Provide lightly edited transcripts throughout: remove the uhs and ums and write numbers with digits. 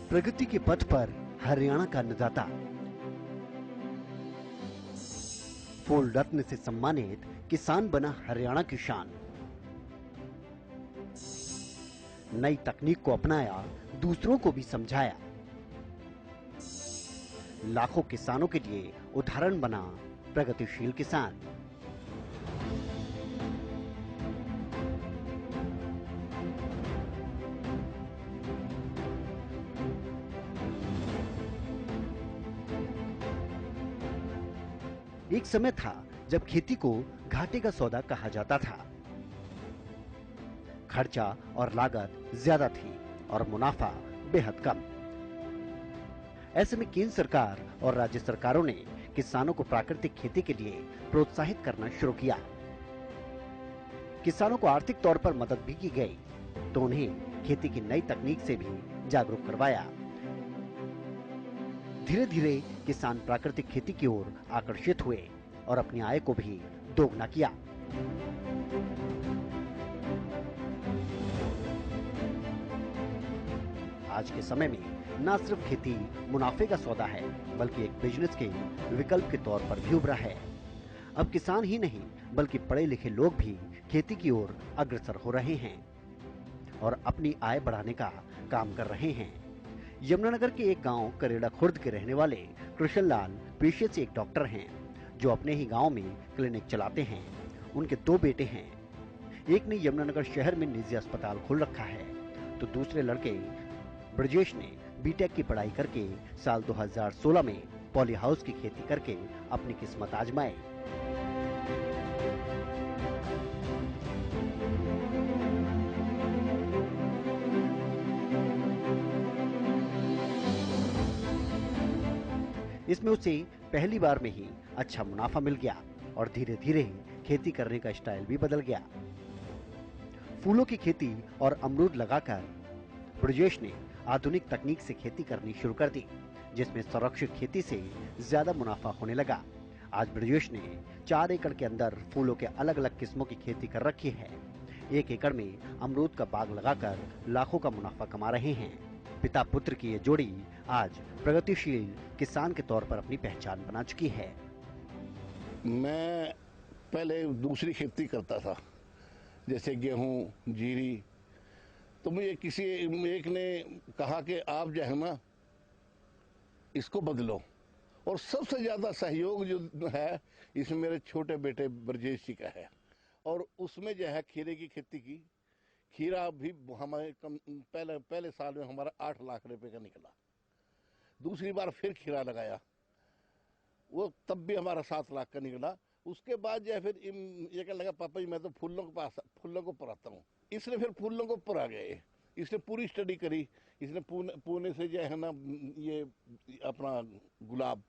प्रगति के पथ पर हरियाणा का अन्नदाता। फूल रत्न से सम्मानित किसान बना हरियाणा की शान। नई तकनीक को अपनाया, दूसरों को भी समझाया। लाखों किसानों के लिए उदाहरण बना प्रगतिशील किसान। एक समय था जब खेती को घाटे का सौदा कहा जाता था। खर्चा और लागत ज्यादा थी और मुनाफा बेहद कम। ऐसे में केंद्र सरकार और राज्य सरकारों ने किसानों को प्राकृतिक खेती के लिए प्रोत्साहित करना शुरू किया। किसानों को आर्थिक तौर पर मदद भी की गई, तो उन्हें खेती की नई तकनीक से भी जागरूक करवाया। धीरे धीरे किसान प्राकृतिक खेती की ओर आकर्षित हुए और अपनी आय को भी दोगुना किया। आज के समय में न सिर्फ खेती मुनाफे का सौदा है, बल्कि एक बिजनेस के विकल्प के तौर पर भी उभरा है। अब किसान ही नहीं, बल्कि पढ़े लिखे लोग भी खेती की ओर अग्रसर हो रहे हैं और अपनी आय बढ़ाने का काम कर रहे हैं। यमुनानगर के एक गांव करेड़ा खुर्द के रहने वाले कृष्ण लाल पेशे से एक डॉक्टर हैं, जो अपने ही गांव में क्लिनिक चलाते हैं। उनके दो बेटे हैं। एक ने यमुनानगर शहर में निजी अस्पताल खोल रखा है, तो दूसरे लड़के ब्रजेश ने बीटेक की पढ़ाई करके साल 2016 में पॉली हाउस की खेती करके अपनी किस्मत आजमाई। इसमें उसे पहली बार में ही अच्छा मुनाफा मिल गया और धीरे धीरे खेती करने का स्टाइल भी बदल गया। फूलों की खेती और अमरूद लगाकर ब्रजेश ने आधुनिक तकनीक से खेती करनी शुरू कर दी, जिसमें संरक्षित खेती से ज्यादा मुनाफा होने लगा। आज ब्रजेश ने 4 एकड़ के अंदर फूलों के अलग अलग किस्मों की खेती कर रखी है। 1 एकड़ में अमरूद का बाग लगाकर लाखों का मुनाफा कमा रहे हैं। पिता पुत्र की ये जोड़ी आज प्रगतिशील किसान के तौर पर अपनी पहचान बना चुकी है। मैं पहले दूसरी खेती करता था, जैसे गेहूं, जीरी। तो मुझे किसी एक ने कहा कि आप जो है ना इसको बदलो, और सबसे ज्यादा सहयोग जो है इसमें मेरे छोटे बेटे ब्रजेश जी का है। और उसमें जो है खीरे की खेती की। खीरा भी हमारे पहले साल में हमारा 8 लाख रुपए का निकला। दूसरी बार फिर खीरा लगाया, वो तब भी हमारा 7 लाख का निकला। उसके बाद जो है फिर ये कहने लगा, पापा जी मैं तो फूलों को पढ़ाता हूँ। इसने फिर फूलों को पढ़ा गए, इसने पूरी स्टडी करी। इसने पुणे से जो है ना ये अपना गुलाब,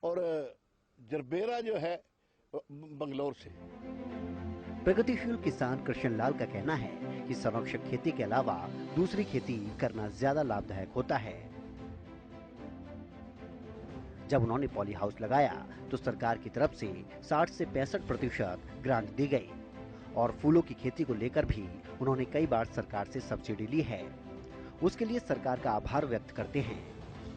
और जरबेरा जो है बंगलौर से। प्रगतिशील किसान कृष्ण लाल का कहना है कि संरक्षक खेती के अलावा दूसरी खेती करना ज्यादा लाभदायक होता है। जब उन्होंने पॉली हाउस लगाया तो सरकार की तरफ से 60 से 65% ग्रांट दी गई और फूलों की खेती को लेकर भी उन्होंने कई बार सरकार से सब्सिडी ली है। उसके लिए सरकार का आभार व्यक्त करते हैं।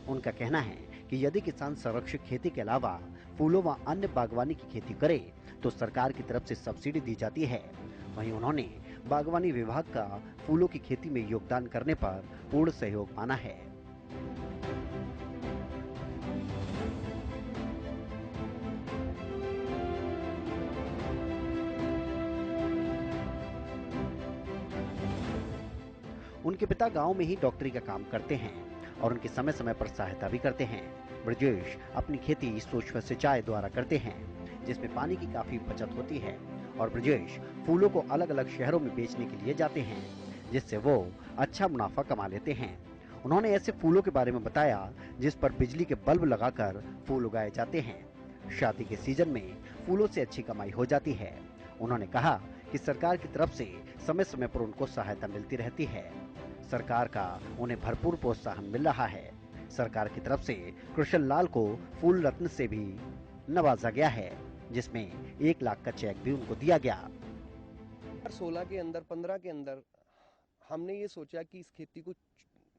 उनका कहना है कि यदि किसान संरक्षित खेती के अलावा फूलों व अन्य बागवानी की खेती करे तो सरकार की तरफ से सब्सिडी दी जाती है। वहीं उन्होंने बागवानी विभाग का फूलों की खेती में योगदान करने पर पूर्ण सहयोग माना है। उनके पिता गांव में ही डॉक्टरी का काम करते हैं और उनकी समय समय पर सहायता भी करते हैं। ब्रजेश अपनी खेती सूक्ष्म सिंचाई द्वारा करते हैं, जिसमें पानी की काफी बचत होती है और ब्रजेश फूलों को अलग अलग शहरों में बेचने के लिए जाते हैं, जिससे वो अच्छा मुनाफा कमा लेते हैं। उन्होंने ऐसे फूलों के बारे में बताया जिस पर बिजली के बल्ब लगाकर फूल उगाए जाते हैं। शादी के सीजन में फूलों से अच्छी कमाई हो जाती है। उन्होंने कहा कि सरकार की तरफ से समय समय पर उनको सहायता मिलती रहती है। सरकार का उन्हें भरपूर प्रोत्साहन मिल रहा है। सरकार की तरफ से कृष्ण लाल को फूल रत्न से भी नवाजा गया है, जिसमें 1 लाख का चेक भी उनको दिया गया। 2016 के अंदर 15 के अंदर हमने ये सोचा कि इस खेती को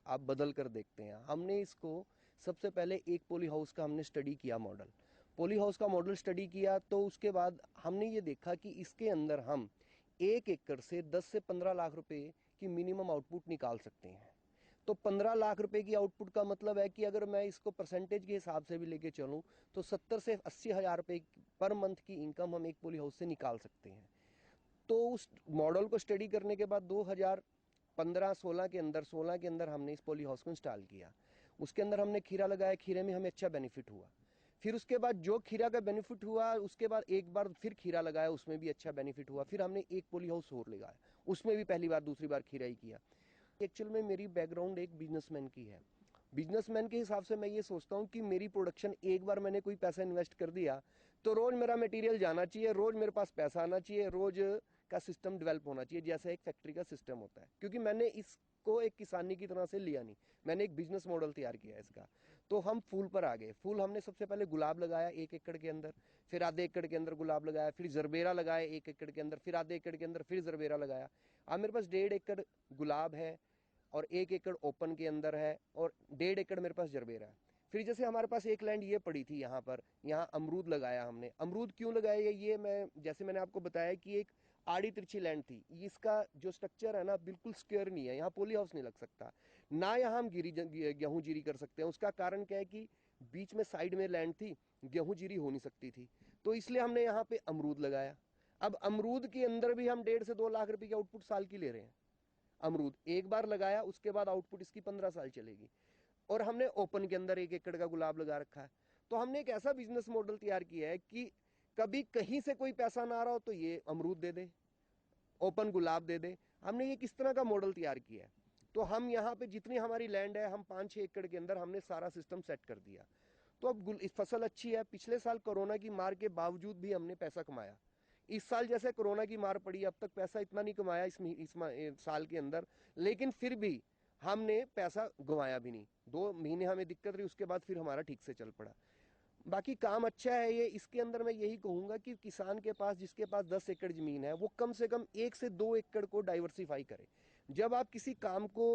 आप बदल कर देखते हैं। हमने इसको सबसे पहले एक पॉली हाउस का हमने स्टडी किया, मॉडल पॉली हाउस का मॉडल स्टडी किया। तो उसके बाद हमने ये देखा कि इसके अंदर हम 1 एकड़ से 10 से 15 लाख रुपए की मिनिमम आउटपुट निकाल सकते हैं। तो 15 लाख रुपए की आउटपुट का मतलब है कि अगर मैं इसको परसेंटेज के हिसाब से भी लेके चलूं तो 70 से 80 हजार रुपए पर मंथ की इनकम हम एक पॉली हाउस से निकाल सकते हैं। तो उस मॉडल को स्टडी करने के बाद 2015-16 के अंदर हमने इस पॉली हाउस को इंस्टॉल किया। उसके अंदर हमने खीरा लगाया, खीरे में हमें अच्छा बेनिफिट हुआ। फिर उसके बाद जो खीरा का बेनिफिट हुआ, उसके बाद एक बार फिर खीरा लगाया, उसमें भी अच्छा बेनिफिट हुआ। फिर हमने एक पॉली हाउस और लगाया, उसमें भी पहली बार दूसरी बार खीरा ही किया। एक्चुअल में मेरी बैकग्राउंड एक बिजनेसमैन की है। बिजनेसमैन के हिसाब से मैं ये सोचता हूँ कि मेरी प्रोडक्शन, एक बार मैंने कोई पैसा इन्वेस्ट कर दिया तो रोज मेरा मटेरियल जाना चाहिए, रोज मेरे पास पैसा आना चाहिए, रोज का सिस्टम डेवलप होना चाहिए, जैसे एक फैक्ट्री का सिस्टम होता है। क्योंकि मैंने इसको एक किसानी की तरह से लिया नहीं, मैंने एक बिजनेस मॉडल तैयार किया है इसका। तो हम फूल पर आ गए। फूल हमने सबसे पहले गुलाब लगाया 1 एकड़ के अंदर, फिर आधे एकड़ के अंदर गुलाब लगाया, फिर जरबेरा लगाया 1 एकड़ के अंदर, फिर आधे एकड़ के अंदर फिर जरबेरा लगाया। अब मेरे पास 1.5 एकड़ गुलाब है और 1 एकड़ ओपन के अंदर है और 1.5 एकड़ मेरे पास जरबेरा है। फिर जैसे हमारे पास एक लैंड ये पड़ी थी, यहाँ पर, यहाँ अमरूद लगाया हमने। अमरूद क्यों लगाया, ये मैं जैसे मैंने आपको बताया कि एक आड़ी तिरछी लैंड थी, इसका जो स्ट्रक्चर है ना बिल्कुल स्क्वायर नहीं है, यहाँ पोली हाउस नहीं लग सकता, ना यहाँ हम गेहूं जीरी कर सकते हैं। उसका कारण क्या है कि बीच में साइड में लैंड थी, गेहूं जीरी हो नहीं सकती थी, तो इसलिए हमने यहाँ पे अमरूद लगाया। अब अमरूद के अंदर भी हम 1.5 से 2 लाख रुपए की आउटपुट साल की ले रहे हैं। अमरूद एक बार लगाया, उसके बाद आउटपुट इसकी 15 साल चलेगी। और हमने ओपन के अंदर 1 एकड़ का गुलाब लगा रखा है। तो हमने एक ऐसा बिजनेस मॉडल तैयार किया है कि कभी कहीं से कोई पैसा ना आ रहा हो तो ये अमरूद दे दे, ओपन गुलाब दे दे। हमने ये किस तरह का मॉडल तैयार किया है। तो हम यहाँ पे जितनी हमारी लैंड है, हम 5-6 एकड़ के अंदर हमने सारा सिस्टम सेट कर दिया। तो अब इस फसल अच्छी है। पिछले साल कोरोना की मार के बावजूद भी हमने पैसा कमाया। इस साल जैसे कोरोना की मार पड़ी, अब तक पैसा इतना नहीं कमाया इस साल के अंदर, लेकिन फिर भी हमने पैसा गंवाया भी नहीं। 2 महीने हमें दिक्कत रही, उसके बाद फिर हमारा ठीक से चल पड़ा। बाकी काम अच्छा है ये। इसके अंदर मैं यही कहूंगा कि किसान के पास, जिसके पास 10 एकड़ जमीन है, वो कम से कम 1 से 2 एकड़ को डाइवर्सिफाई करे। जब आप किसी काम को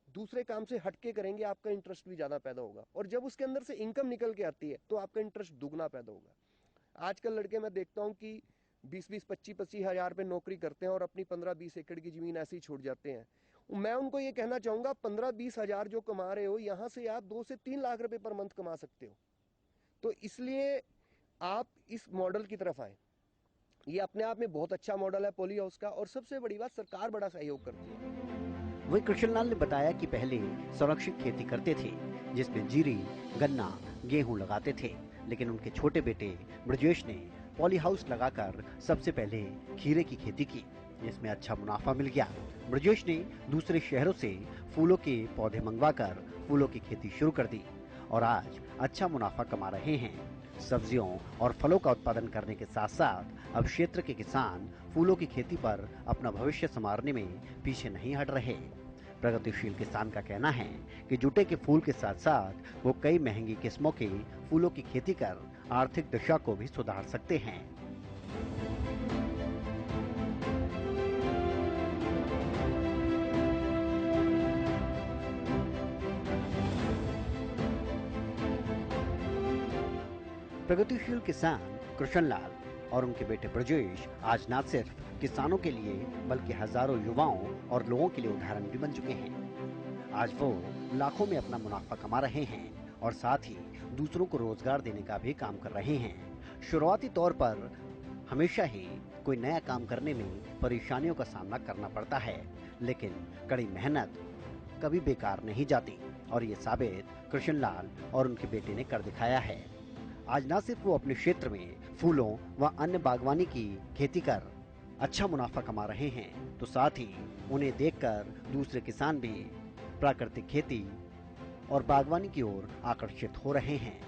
दूसरे काम से हटके करेंगे, आपका इंटरेस्ट भी ज्यादा पैदा होगा, और जब उसके अंदर से इनकम निकल के आती है तो आपका इंटरेस्ट दुगना पैदा होगा। आजकल लड़के मैं देखता हूँ कि 20-20, 25-25 हजार पे नौकरी करते हैं और अपनी 15-20 एकड़ की जमीन ऐसे ही छोड़ जाते हैं। मैं उनको ये कहना चाहूंगा, 15-20 हजार जो कमा रहे हो, यहां से आप 2 से 3 लाख रुपए पर मंथ कमा सकते हो। तो इसलिए आप इस मॉडल की तरफ आए। ये अपने आप में बहुत अच्छा मॉडल है पॉली हाउस का, और सबसे बड़ी बात, सरकार बड़ा सहयोग करती है। वही कृष्णलाल ने बताया कि पहले संरक्षित खेती करते थे, जिसमें जीरी, गन्ना, गेहूं लगाते थे, लेकिन उनके छोटे बेटे ब्रजेश ने पॉली हाउस लगाकर सबसे पहले खीरे की खेती की, जिसमें अच्छा मुनाफा मिल गया। ब्रजेश ने दूसरे शहरों से फूलों के पौधे मंगवाकर फूलों की खेती शुरू कर दी और आज अच्छा मुनाफा कमा रहे हैं। सब्जियों और फलों का उत्पादन करने के साथ साथ अब क्षेत्र के किसान फूलों की खेती पर अपना भविष्य संवारने में पीछे नहीं हट रहे। प्रगतिशील किसान का कहना है कि जूटे के फूल के साथ साथ वो कई महंगी किस्मों के फूलों की खेती कर आर्थिक दशा को भी सुधार सकते हैं। प्रगतिशील किसान कृष्णलाल और उनके बेटे ब्रजेश आज न सिर्फ किसानों के लिए बल्कि हजारों युवाओं और लोगों के लिए उदाहरण भी बन चुके हैं। आज वो लाखों में अपना मुनाफा कमा रहे हैं और साथ ही दूसरों को रोजगार देने का भी काम कर रहे हैं। शुरुआती तौर पर हमेशा ही कोई नया काम करने में परेशानियों का सामना करना पड़ता है, लेकिन कड़ी मेहनत कभी बेकार नहीं जाती और ये साबित कृष्णलाल और उनके बेटे ने कर दिखाया है। आज न सिर्फ वो अपने क्षेत्र में फूलों व अन्य बागवानी की खेती कर अच्छा मुनाफा कमा रहे हैं, तो साथ ही उन्हें देखकर दूसरे किसान भी प्राकृतिक खेती और बागवानी की ओर आकर्षित हो रहे हैं।